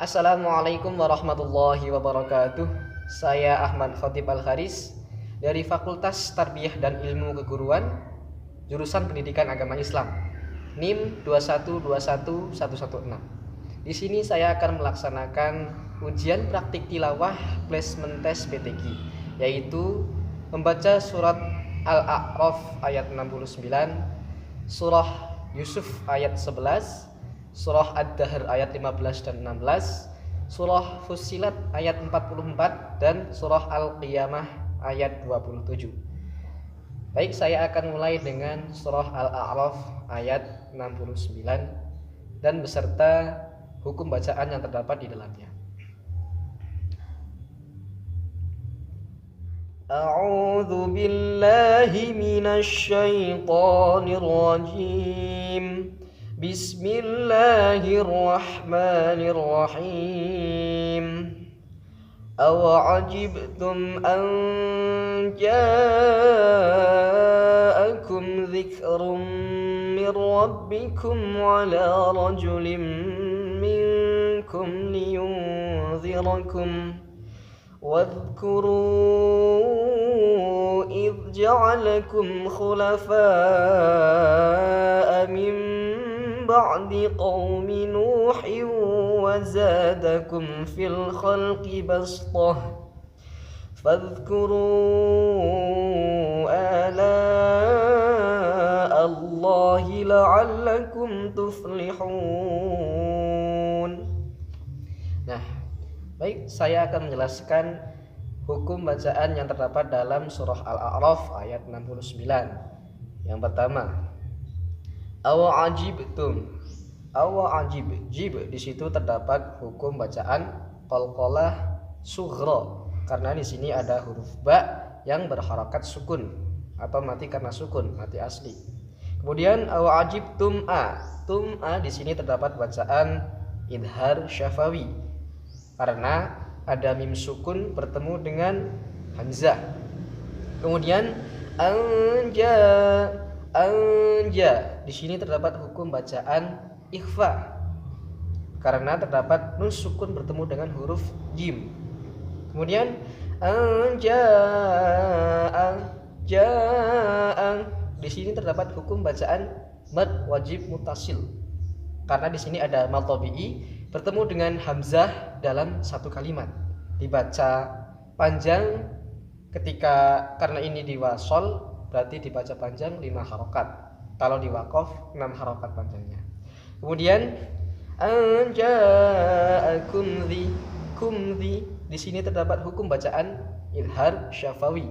Assalamualaikum warahmatullahi wabarakatuh. Saya Ahmad Khatib Al-Haris dari Fakultas Tarbiyah dan Ilmu Keguruan, jurusan Pendidikan Agama Islam, NIM 2121116. Di sini saya akan melaksanakan ujian praktik tilawah placement test PTQ, yaitu membaca surat Al-A'raf ayat 69, surah Yusuf ayat 11, surah Ad-Dahr ayat 15 dan 16, surah Fussilat ayat 44, dan surah Al-Qiyamah ayat 27. Baik, saya akan mulai dengan surah Al-A'raf ayat 69 dan beserta hukum bacaan yang terdapat di dalamnya. A'udzu billahi minasy syaithanir rajim. Bismillahirrahmanirrahim. Aw'ajibtum an ja'akum dzikrun min rabbikum ala rajulin minkum liyunzirakum wadhkuru idh ja'alakum khulafa'a min ba'di qaumi Nuhin wa zadakum fil khalqi bastah fadhkuru ala Allahi la'allakum tuflihun. Nah, baik, saya akan menjelaskan hukum bacaan yang terdapat dalam surah Al-A'raf ayat 69. Yang pertama, aw'ajibtum. Aw'ajib, jib di situ terdapat hukum bacaan qalqalah sughra, karena di sini ada huruf ba yang berharakat sukun atau mati karena sukun, mati asli. Kemudian aw'ajibtum a. Tum a di sini terdapat bacaan idhar syafawi, karena ada mim sukun bertemu dengan hamzah. Kemudian anja, anja di sini terdapat hukum bacaan ikhfa, karena terdapat nun sukun bertemu dengan huruf jim. Kemudian anja, jaa di sini terdapat hukum bacaan mad wajib mutasil, karena di sini ada mad tabi'i bertemu dengan hamzah dalam satu kalimat, dibaca panjang ketika, karena ini diwasol berarti dibaca panjang 5 harokat, kalau diwaqaf 6 harokat panjangnya. Kemudian anja'akum dhi, kum dhi di sini terdapat hukum bacaan idhar syafawi,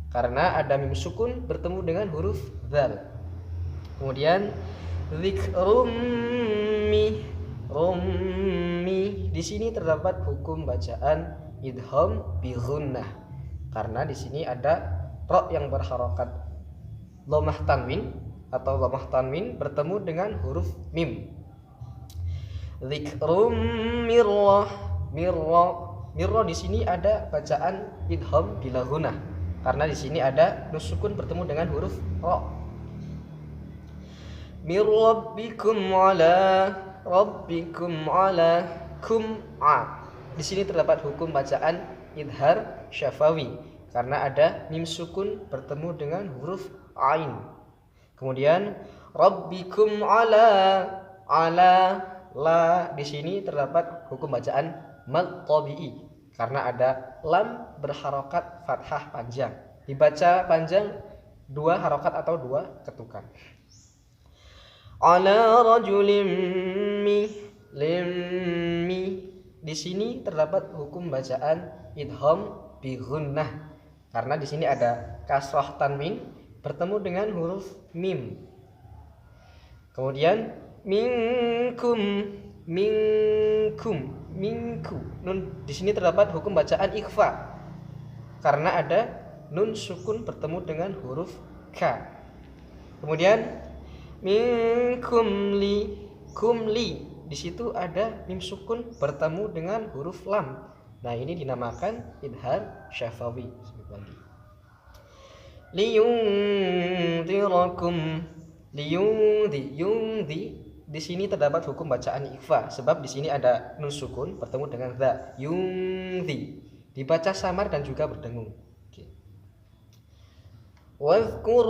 karena ada mim sukun bertemu dengan huruf dzal. Kemudian dzikrum mi, rummi di sini terdapat hukum bacaan idgham bi ghunnah, karena di sini ada ra yang berharokat dhammah tanwin atau dhammah tanwin bertemu dengan huruf mim. Dzikrum mirrah, mirrah di sini ada bacaan idgham bila ghunnah, karena di sini ada nun sukun bertemu dengan huruf ra. Mir rabbikum ala, rabbikum ala kum'a. Di sini terdapat hukum bacaan idhar syafawi, karena ada mim sukun bertemu dengan huruf ain. Kemudian rabbikum ala, ala la di sini terdapat hukum bacaan mad tabi'i, karena ada lam berharokat fathah panjang, dibaca panjang 2 harokat atau 2 ketukan. Ala rajulin mi, limmi di sini terdapat hukum bacaan idgham bi ghunnah, karena di sini ada kasrah tanwin bertemu dengan huruf mim. Kemudian minkum, minkum, minku nun di sini terdapat hukum bacaan ikhfa, karena ada nun sukun bertemu dengan huruf ka. Kemudian minkum li, kumli di situ ada mim sukun bertemu dengan huruf lam. Nah, ini dinamakan idhar syafawi. Liyundirakum, liyundi, yundi di sini terdapat hukum bacaan ikhfa sebab di sini ada nun sukun bertemu dengan dha. Yungzi dibaca samar dan juga berdengung. Oke. Wadhkuru'i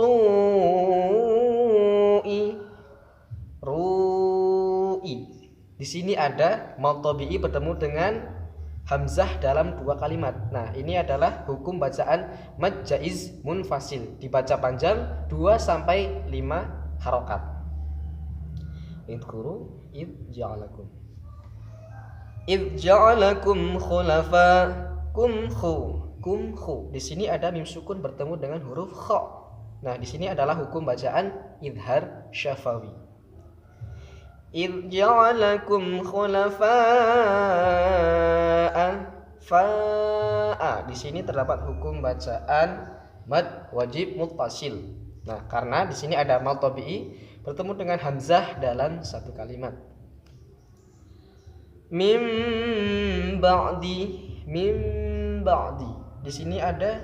ru'i. Di sini ada mad tabi'i bertemu dengan hamzah dalam dua kalimat. Nah, ini adalah hukum bacaan mad jaiz munfasil, dibaca panjang 2 sampai 5 harokat. Idhkuru id ja'alakum. Id ja'alakum khulafa kumkhu. Di sini ada mim sukun bertemu dengan huruf kha. Nah, di sini adalah hukum bacaan idhar syafawi. Id ja'alakum khulafa'a fa'a. Di sini terdapat hukum bacaan mad wajib muttasil. Nah, karena di sini ada mad tabi'i bertemu dengan hamzah dalam satu kalimat. Mim ba'di. Di sini ada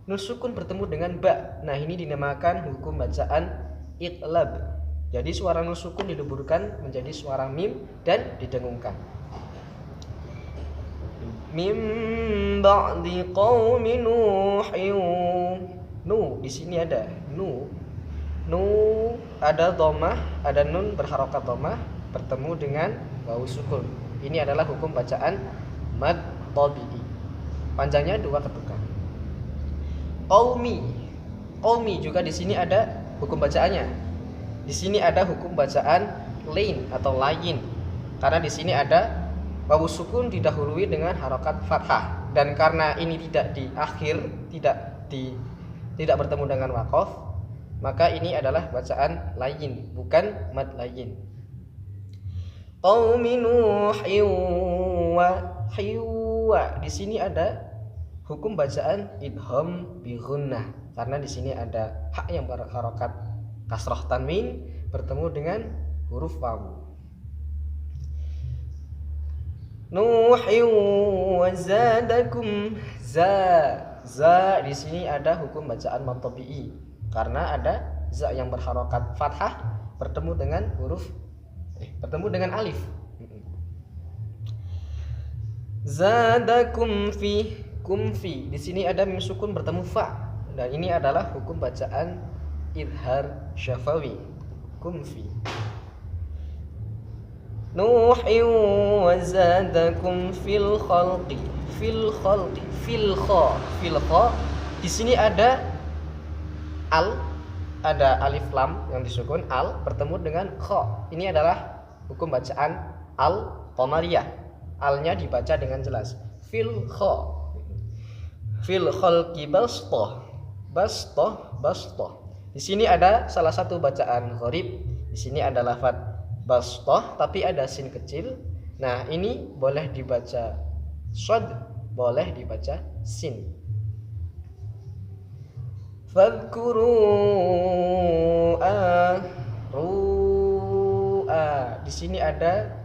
nun sukun bertemu dengan ba. Nah, ini dinamakan hukum bacaan iqlab. Jadi suara nun sukun dileburkan menjadi suara mim dan didengungkan. Mim ba'di qaumi nuhin. Nu di sini ada nu. Nu ada dhammah, ada nun berharokat dhammah bertemu dengan wawu sukun. Ini adalah hukum bacaan mad tabi'i. Panjangnya 2 ketukan. Qaumi juga di sini ada hukum bacaannya. Di sini ada hukum bacaan lain atau lain. Karena di sini ada wawu sukun didahului dengan harokat fathah, dan karena ini tidak di akhir, tidak bertemu dengan waqaf, maka ini adalah bacaan lain, bukan mad lain. Qaumi nuhin wa. Di sini ada hukum bacaan idgham bi ghunnah, karena di sini ada hak yang berharokat kasrah tanwin bertemu dengan huruf wawu. Nuhin wa zadakum za. Di sini ada hukum bacaan mad tabi'i karena ada za yang berharokat fathah bertemu dengan alif. Zadakum fi. Di sini ada mim sukun bertemu fa, dan ini adalah hukum bacaan idhar syafawi. Kumfi. Nuhin wa zadakum fil khalqi. Fil kha. Di sini ada al, ada alif lam yang disukun al bertemu dengan kha. Ini adalah hukum bacaan al qamariyah. Alnya dibaca dengan jelas. Fil khalqi bastah. Di sini ada salah satu bacaan gharib. Di sini ada lafaz bastah tapi ada sin kecil. Nah, ini boleh dibaca shad, boleh dibaca sin. Fadhkuru ru'a. Di sini ada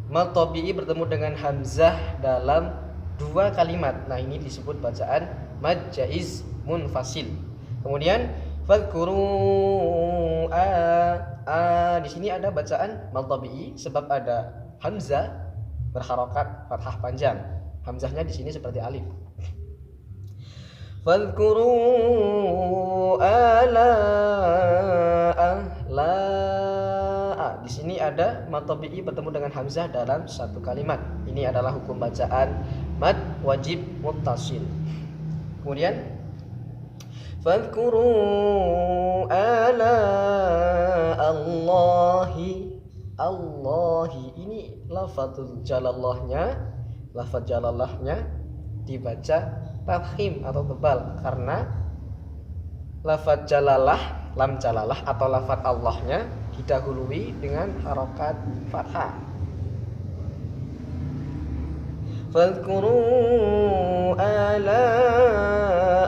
mad tabi'i bertemu dengan hamzah dalam 2 kalimat. Nah, ini disebut bacaan mad jaiz munfasil. Kemudian fadhkuru di sini ada bacaan mad tabi'i sebab ada hamzah berharokat fathah panjang. Hamzahnya di sini seperti alif. Fadhkuru di sini ada mad tabi'i bertemu dengan hamzah dalam satu kalimat. Ini adalah hukum bacaan mad wajib muttasil. Kemudian fadhkuru Allahi. Ini lafaz jalalahnya dibaca tafkhim atau tebal karena lafaz jalalah, lam jalalah atau lafaz Allahnya didahului dengan harokat fathah. Fadhkuru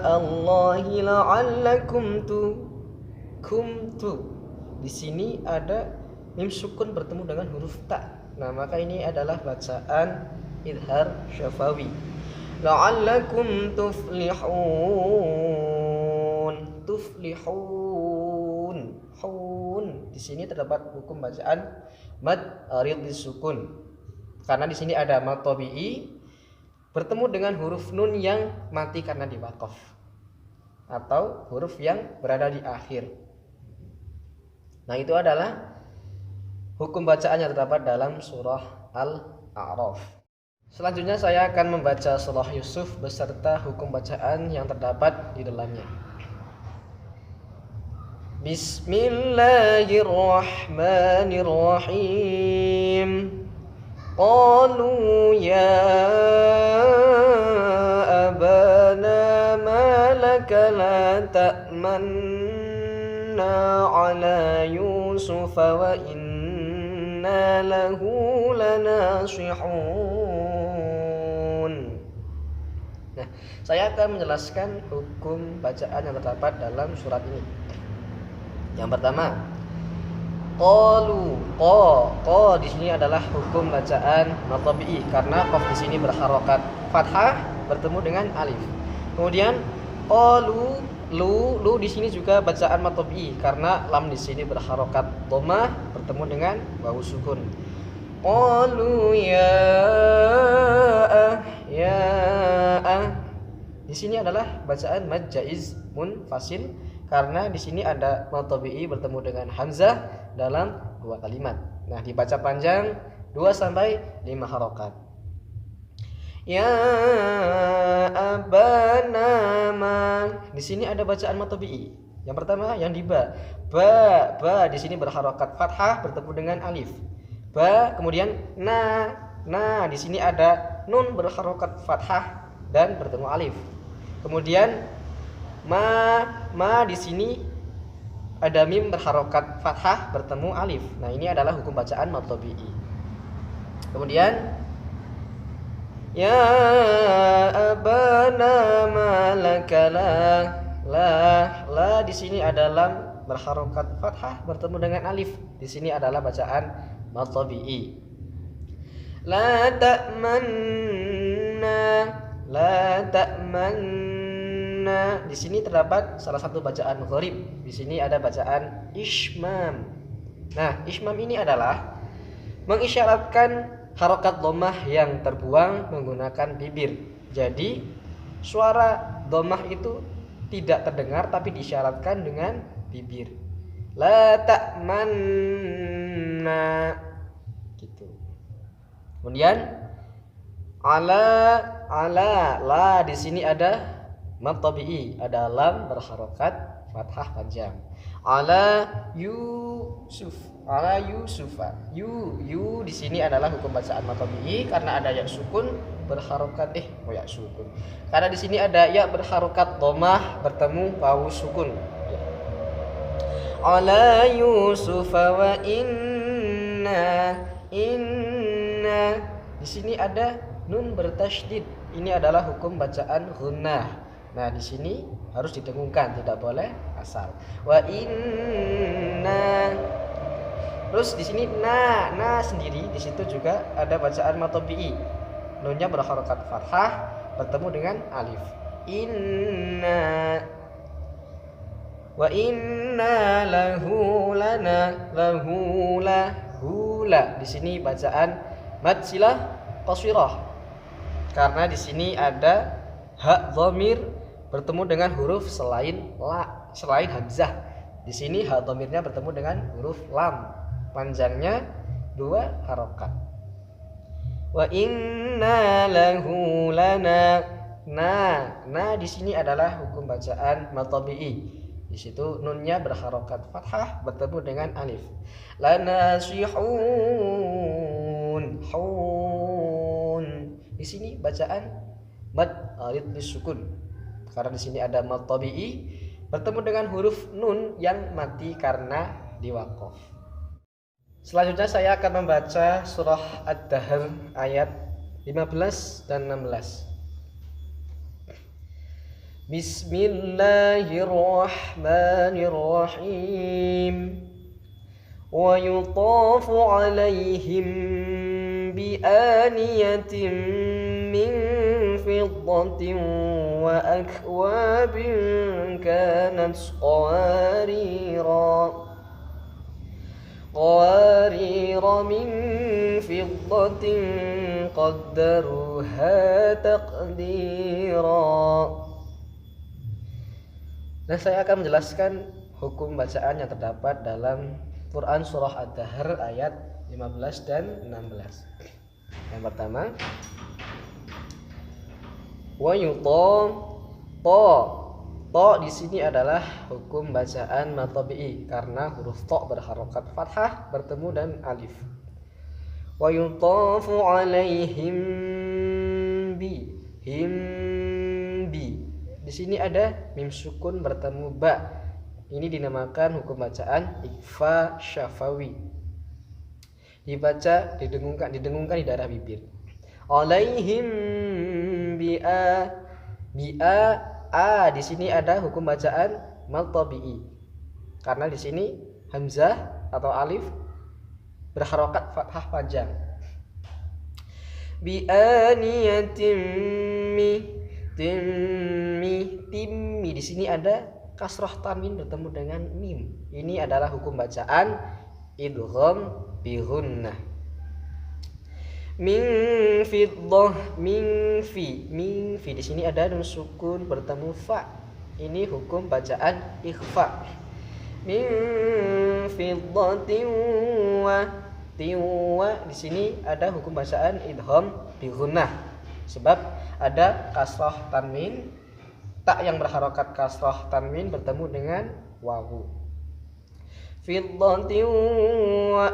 Allahi la'allakum kumtu. Di sini ada mim sukun bertemu dengan huruf ta. Nah, maka ini adalah bacaan idhar syafawi. La'allakum tuflihun. nun. Di sini terdapat hukum bacaan mad arid disukun. Karena di sini ada mad tabi'i bertemu dengan huruf nun yang mati karena diwaqaf atau huruf yang berada di akhir. Nah, itu adalah hukum bacaan yang terdapat dalam surah Al-A'raf. Selanjutnya saya akan membaca surah Yusuf beserta hukum bacaan yang terdapat di dalamnya. Bismillahirrahmanirrahim. Qalu ya abana ma laka la ta'manna ala Yusuf wa inna lahu lanasihun. Nah, saya akan menjelaskan hukum bacaan yang terdapat dalam surat ini. Yang pertama, qalu, qa di sini adalah hukum bacaan mad tabi'i karena qaf di sini berharokat fathah bertemu dengan alif. Kemudian qalu, lu di sini juga bacaan mad tabi'i karena lam di sini berharokat dhammah bertemu dengan wawu sukun. Qalu di sini adalah bacaan mad jaiz munfasil karena di sini ada mad tabi'i bertemu dengan hamzah dalam dua kalimat. Nah, dibaca panjang 2 sampai 5 harokat. Ya abana ma. Di sini ada bacaan mad tabi'i. Yang pertama yang di ba di sini berharokat fathah bertemu dengan alif. Ba, kemudian na di sini ada nun berharokat fathah dan bertemu alif. Kemudian ma di sini ada mim berharokat fathah bertemu alif. Nah, ini adalah hukum bacaan mad tabi'i. Kemudian ya abana malaka la di sini ada lam berharokat fathah bertemu dengan alif. Di sini adalah bacaan mad tabi'i. La ta'manna di sini terdapat salah satu bacaan gharib. Di sini ada bacaan ismam. Nah, ismam ini adalah mengisyaratkan harokat dhammah yang terbuang menggunakan bibir. Jadi suara dhammah itu tidak terdengar tapi disyaratkan dengan bibir. La ta'manna gitu. Kemudian ala la di sini ada mad tabi'i, ada lam berharokat fathah panjang. Ala yusufa. Yu di sini adalah hukum bacaan mad tabi'i karena ada ya sukun berharokat ya sukun. Karena di sini ada ya berharokat dhammah bertemu wawu sukun. Ala yusufa wa inna di sini ada nun bertasydid. Ini adalah hukum bacaan gunnah. Nah, di sini harus didengungkan, tidak boleh asal. Wa inna. Terus di sini na sendiri di situ juga ada bacaan mad tabi'i. Nunnya berharokat fathah bertemu dengan alif. Inna wa inna lahu la. Di sini bacaan mad silah qashirah. Karena di sini ada hak dhamir bertemu dengan huruf selain hamzah. Di sini hak dhamirnya bertemu dengan huruf lam. Panjangnya 2 harokat. Wa inna lahu lana. Nah di sini adalah hukum bacaan mad tabi'i. Di situ nunnya berharokat fathah bertemu dengan alif. Lanasihun. Di sini bacaan mad arid disukun. Karena di sini ada mad tabi'i bertemu dengan huruf nun yang mati karena diwaqaf. Selanjutnya saya akan membaca surah Ad-Dahr ayat 15 dan 16. Bismillahirrahmanirrahim. Wa yutafu alaihim bi aniyatin min fiddatin wa akwabin kanat qawarira. qawarira min fiddatin qaddaruha taqdira. Nah, saya akan menjelaskan hukum bacaan yang terdapat dalam Quran surah Ad-Dahr ayat 15 dan 16. Yang pertama, wa yuta to di sini adalah hukum bacaan matabi'i karena huruf to berharokat fathah bertemu dan alif. Wa yutafu alaihim bi di sini ada mim sukun bertemu ba. Ini dinamakan hukum bacaan ikhfa syafawi. Dibaca didengungkan di daerah bibir. Alaihim bi'a di sini ada hukum bacaan mad tabi'i. Karena di sini hamzah atau alif berharokat fathah panjang. Bi'aniyatim timmi di sini ada kasrah tanwin bertemu dengan mim. Ini adalah hukum bacaan idgham bi ghunnah. Min fiddah min fi di sini ada nun sukun bertemu fa. Ini hukum bacaan ikhfa. Min fiddatin wa di sini ada hukum bacaan idgham bi ghunnah. Sebab ada kasrah tanwin, tak yang berharokat kasrah tanwin bertemu dengan wawu. Fiddatin wa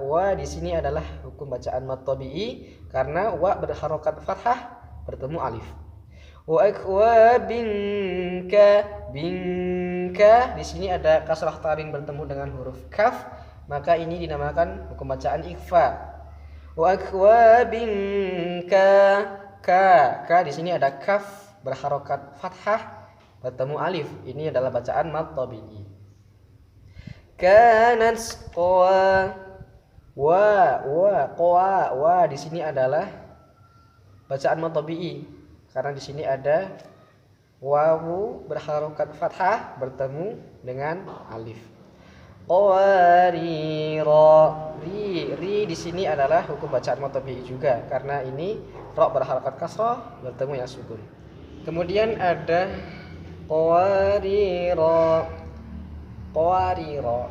wa di sini adalah hukum bacaan mad tabi'i karena wa berharokat fathah bertemu alif. Wa binka di sini ada kasrah tanwin bertemu dengan huruf kaf, maka ini dinamakan hukum bacaan ikhfa. Wa akwabin ka di sini ada kaf berharokat fathah bertemu alif. Ini adalah bacaan mad tabi'i. Kanat wa di sini adalah bacaan mad tabi'i karena di sini ada wawu berharokat fathah bertemu dengan alif. Qawarira ri di sini adalah hukum bacaan mad tabi'i juga karena ini ra berharokat kasrah bertemu yang sukun. Kemudian ada qawarira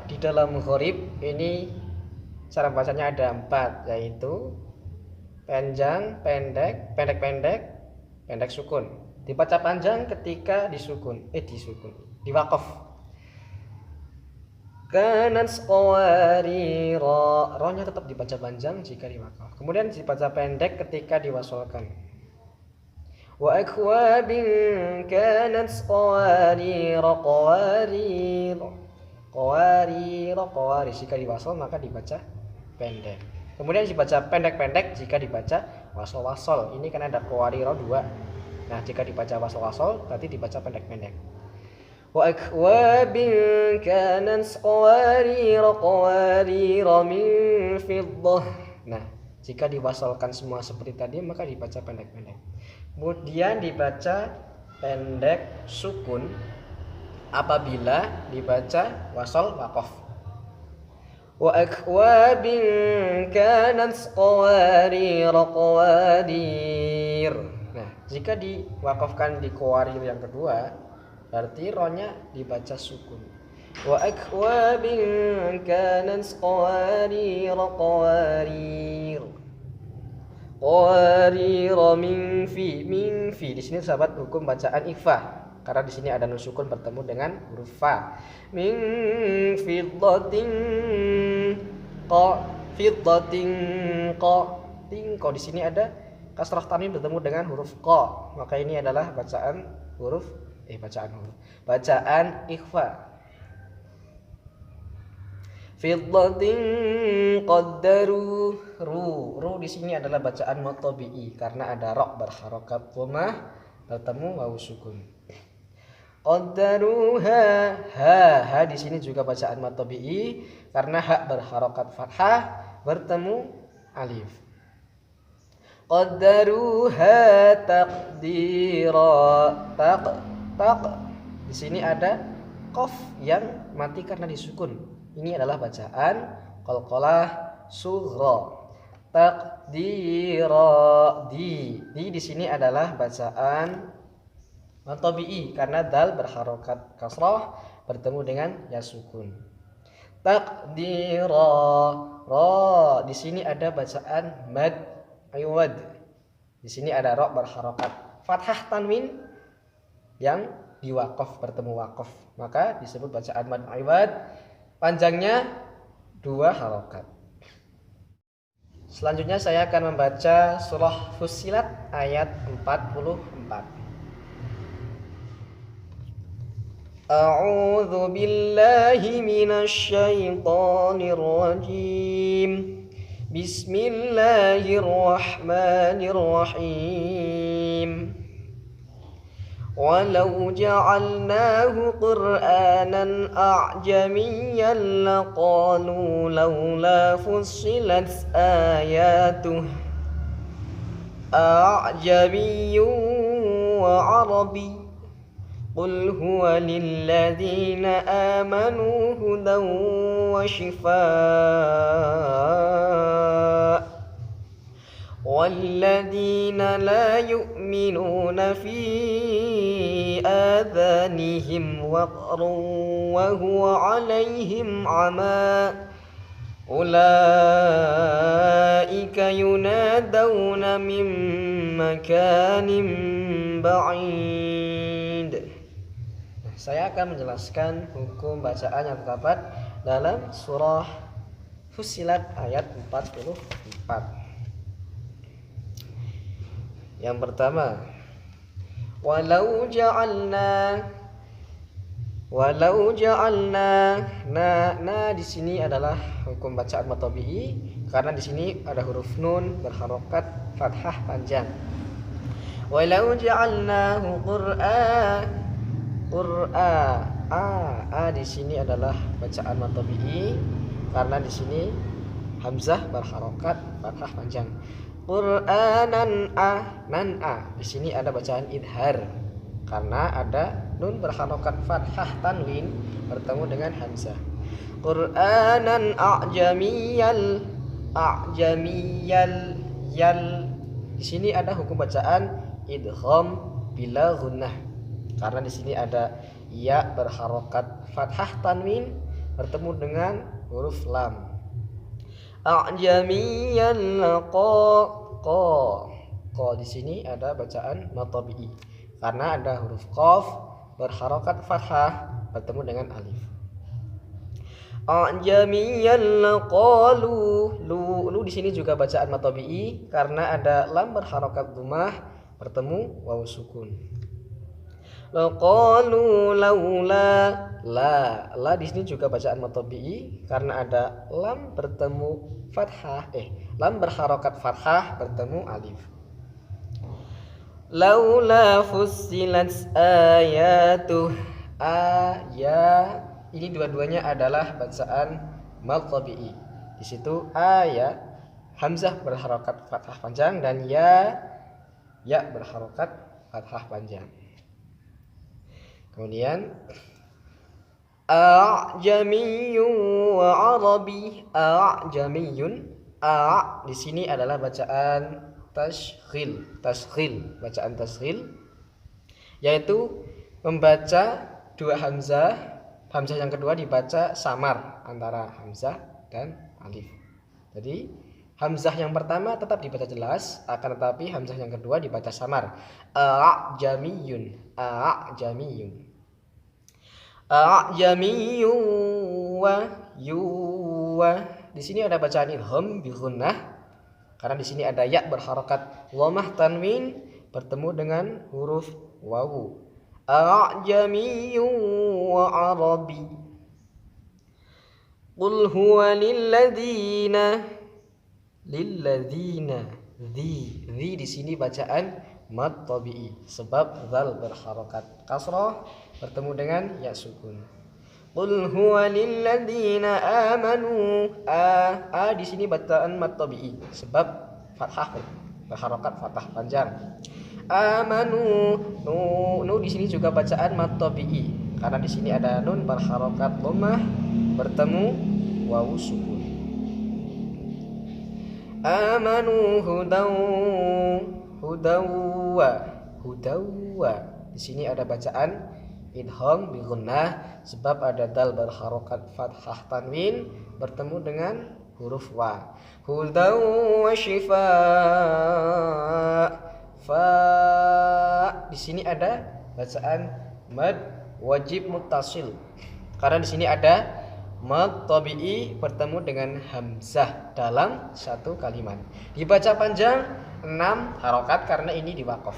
di dalam gharib ini cara bacanya ada 4, yaitu panjang, pendek sukun. Dibaca panjang ketika disukun diwaqaf. Kanat qawarira ra-nya tetap dibaca panjang jika diwaqaf. Kemudian dibaca pendek ketika diwasolkan. Wa akwabin kanat qawarira qawari jika diwasol maka dibaca pendek. Kemudian dibaca pendek jika dibaca wasol. Ini kan ada qawarira 2. Nah, jika dibaca wasol berarti dibaca pendek. Wa akwabin kanat qawarira min fiddah. Nah, jika diwasolkan semua seperti tadi maka dibaca pendek. Kemudian dibaca pendek sukun apabila dibaca wasol waqaf. Wa akwabin kanat qawarira qawadir. Nah, jika diwaqafkan di qawarir yang kedua berarti ro-nya dibaca sukun. Wa akwabin kanat qawarira qawarir min fi di sini sahabat hukum bacaan ikhfa karena di sini ada nun sukun bertemu dengan huruf fa. Min fiddatin qa di sini ada kasrah tanwin bertemu dengan huruf qa, maka ini adalah bacaan ikhfa. Fiddatin qaddaru ru di sini adalah bacaan mad tabi'i karena ada ra berharokat dhammah bertemu wawu sukun. Qaddaruha ha di sini juga bacaan mad tabi'i karena ha berharokat fathah bertemu alif. Qaddaruha taqdira taq di sini ada qaf yang mati karena disukun. Ini adalah bacaan qalqalah sughra. Taqdira, di sini adalah bacaan tabi'i karena dal berharokat kasrah bertemu dengan ya sukun. Taqdira, ra, di sini ada bacaan mad iwad. Di sini ada ra berharokat fathah tanwin yang diwaqaf bertemu waqaf, maka disebut bacaan mad iwad, panjangnya 2 harokat. Selanjutnya saya akan membaca surah Fussilat ayat 44. A'udzu billahi minasy syaithanir rajim. Bismillahirrahmanirrahim. Walau ja'alnahu Qur'anan a'jamiyyan laqalu laula fussilat ayatuh a'jamiyyun wa 'arabi qul huwa lilladzina amanu hudan wa shifaa والذين لا يؤمنون في آذانهم وقر وهو عليهم عمى أولئك ينادون من مكان بعيد. Saya akan menjelaskan hukum bacaan yang terdapat dalam surah Fussilat ayat 44. Yang pertama, walau ja'alna, na di sini adalah hukum bacaan mad tabi'i karena di sini ada huruf nun berharokat fathah panjang. Walau ja'alnahu a di sini adalah bacaan mad tabi'i karena di sini hamzah berharokat fathah panjang. Qur'anan nan di sini ada bacaan idhar karena ada nun berharokat fathah tanwin bertemu dengan hamzah. Qur'anan a'jamiyal yal, di sini ada hukum bacaan idgham bila gunnah karena di sini ada ya berharokat fathah tanwin bertemu dengan huruf lam. A'jamiyyan qa di sini ada bacaan mad tabi'i karena ada huruf qaf berharokat fathah bertemu dengan alif. A'jamiyyan qalu, lu di sini juga bacaan mad tabi'i karena ada lam berharokat dhammah bertemu waw sukun. Laqalu laula, la di sini juga bacaan mad tabi'i karena ada lam bertemu fathah lam berharokat fathah bertemu alif. Laula fussilat ayatuh, ini dua-duanya adalah bacaan mad tabi'i. Di situ ya hamzah berharokat fathah panjang dan ya berharokat fathah panjang. Kemudian a'jamiyyun wa 'arabi. A'jamiyyun, di sini adalah bacaan tasghil, bacaan tasghil yaitu membaca dua hamzah yang kedua dibaca samar antara hamzah dan alif. Jadi hamzah yang pertama tetap dibaca jelas, akan tetapi hamzah yang kedua dibaca samar. A'jamiyyun, wa di sini ada bacaan idgham bi gunnah karena di sini ada ya berharokat dhammah tanwin bertemu dengan huruf wawu. A'jamiyyun wa 'arabi. Qul huwa lilladzina, di sini bacaan mad tabi'i sebab dzal berharokat kasrah bertemu dengan ya sukun. Qul huwa lilladzina amanu, di sini bacaan mad tabi'i sebab fathah berharokat fathah panjang. Amanu, nu di sini juga bacaan mad tabi'i karena di sini ada nun berharokat dhammah bertemu wawu sukun. Amanu hudawa. Di sini ada bacaan idgham bi gunnah sebab ada dal berharokat fathah tanwin bertemu dengan huruf wa. Hudaw wa shifa. Fa. Di sini ada bacaan mad wajib muttasil. Karena di sini ada mad tabi'i bertemu dengan hamzah dalam satu kalimat. Dibaca panjang 6 harokat karena ini diwaqaf.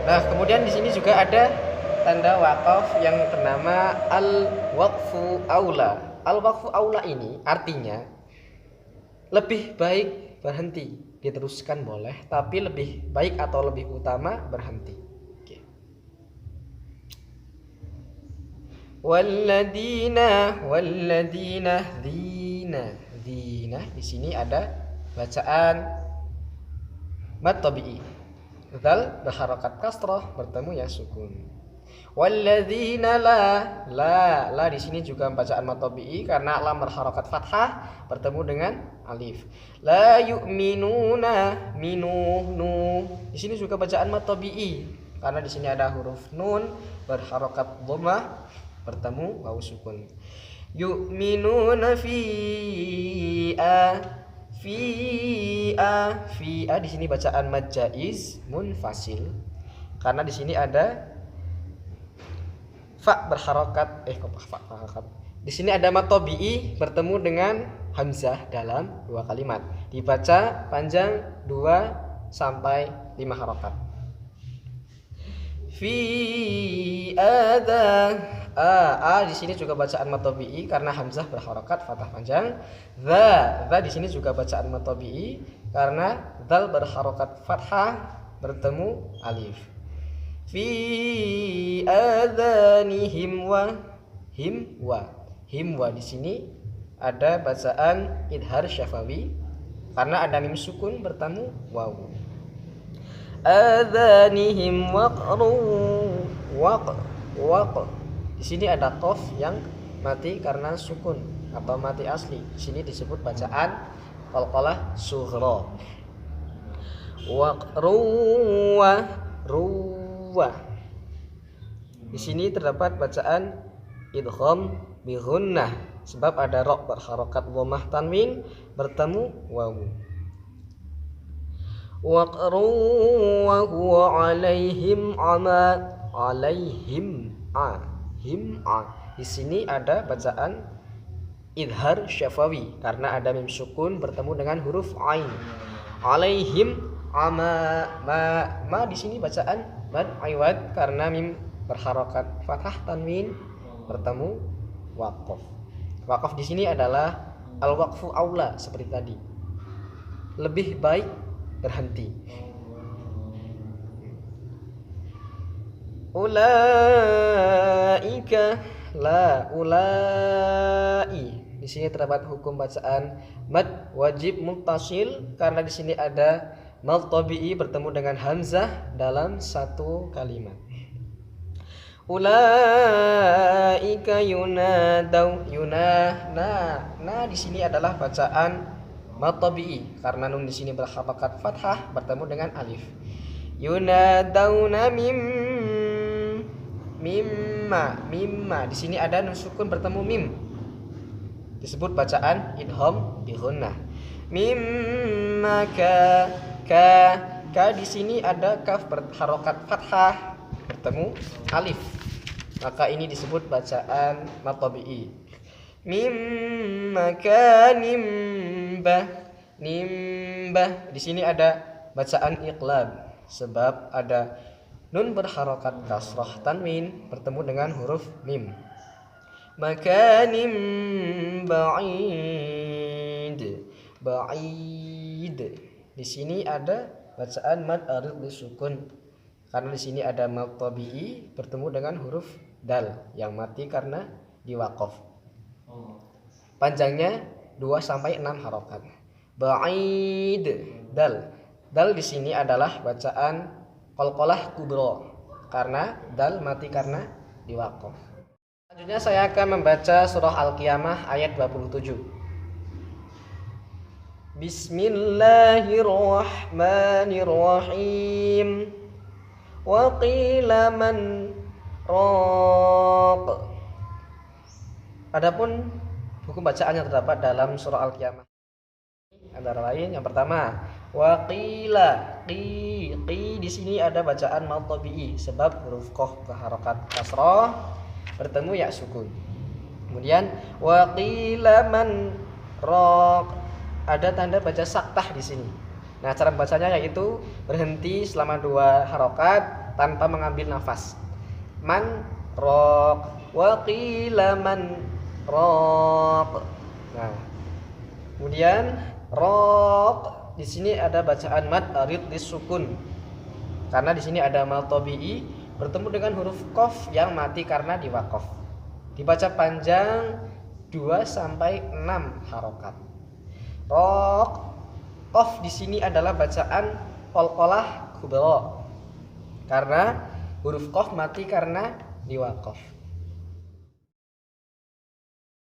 Nah, kemudian di sini juga ada tanda waqaf yang bernama al-waqfu aula. Al-waqfu aula ini artinya lebih baik berhenti. Diteruskan boleh, tapi lebih baik atau lebih utama berhenti. Walladina dzina. Di sini ada bacaan mad tabi'i. Dzal berharokat kasrah bertemu ya sukun. Walladzina la di sini juga bacaan mad tabi'i karena lam berharokat fathah bertemu dengan alif. La yu'minuna nu. Di sini juga bacaan mad tabi'i karena di sini ada huruf nun berharokat dhammah bertemu wawu sukun. Yu'minuna fi'a. Di sini bacaan mad jaiz munfasil karena di sini ada fa berharokat Di sini ada mad tabi'i bertemu dengan hamzah dalam 2 kalimat. Dibaca panjang 2 sampai 5 harokat. Fi ada di sini juga bacaan mad tabi'i karena hamzah berharokat fathah panjang. Dza di sini juga bacaan mad tabi'i karena dzal berharokat fathah bertemu alif. Fi adanihim himwa di sini ada bacaan idhar syafawi karena ada mim sukun bertemu wawu. Adanihim waq. Di sini ada qaf yang mati karena sukun atau mati asli. Di sini disebut bacaan qalqalah sughra. Waqruwa. Di sini terdapat bacaan idgham bi gunnah sebab ada ra berharokat dhammah tanwin bertemu wawu. Waqru wa huwa alaihim Di sini ada bacaan idhar syafawi karena ada mim sukun bertemu dengan huruf ain. Alaihim ma di sini bacaan mad iwad karena mim berharokat fathah tanwin bertemu waqaf. Waqaf di sini adalah al-waqfu aula seperti tadi. Lebih baik berhenti. Ulaika ulai. Di sini terdapat hukum bacaan mad wajib muttasil karena di sini ada mad tabi'i bertemu dengan hamzah dalam satu kalimat. Ulaika nah di sini adalah bacaan mad tabi'i karena nun di sini berharokat fathah bertemu dengan alif. Yunadauna mimma. Di sini ada nun sukun bertemu mim. Disebut bacaan idgham bi gunnah. Mimma ka di sini ada kaf berharokat fathah bertemu alif. Maka ini disebut bacaan mad tabi'i. Mimma nimbah. Di sini ada bacaan iqlab sebab ada nun berharokat kasrah tanwin bertemu dengan huruf mim. Makanim ba'id. Di sini ada bacaan mad arid disukun karena di sini ada mad tabi'i bertemu dengan huruf dal yang mati karena diwaqaf. Panjangnya 2 sampai 6 harokat. Ba'id dal di sini adalah bacaan qalqalah kubra karena dal mati karena diwaqaf. Selanjutnya saya akan membaca surah Al-Qiyamah ayat 27. Bismillahirrahmanirrahim. Wa qila man raq. Adapun hukum bacaan yang terdapat dalam surah Al-Qiyamah antara lain yang pertama, wa qila, qi di sini ada bacaan mad tabi'i sebab huruf qaf ke harokat kasrah bertemu ya sukun. Kemudian wa qila man raq, ada tanda baca saktah di sini. Nah, cara bacanya yaitu berhenti selama 2 harokat tanpa mengambil nafas. Man raq, wa qila man raq. Nah, kemudian raq di sini ada bacaan mad arid disukun. Karena di sini ada mad tabi'i bertemu dengan huruf qaf yang mati karena diwaqaf. Dibaca panjang 2 sampai 6 harokat. Raq, qaf di sini adalah bacaan qalqalah kubra. Karena huruf qaf mati karena diwaqaf.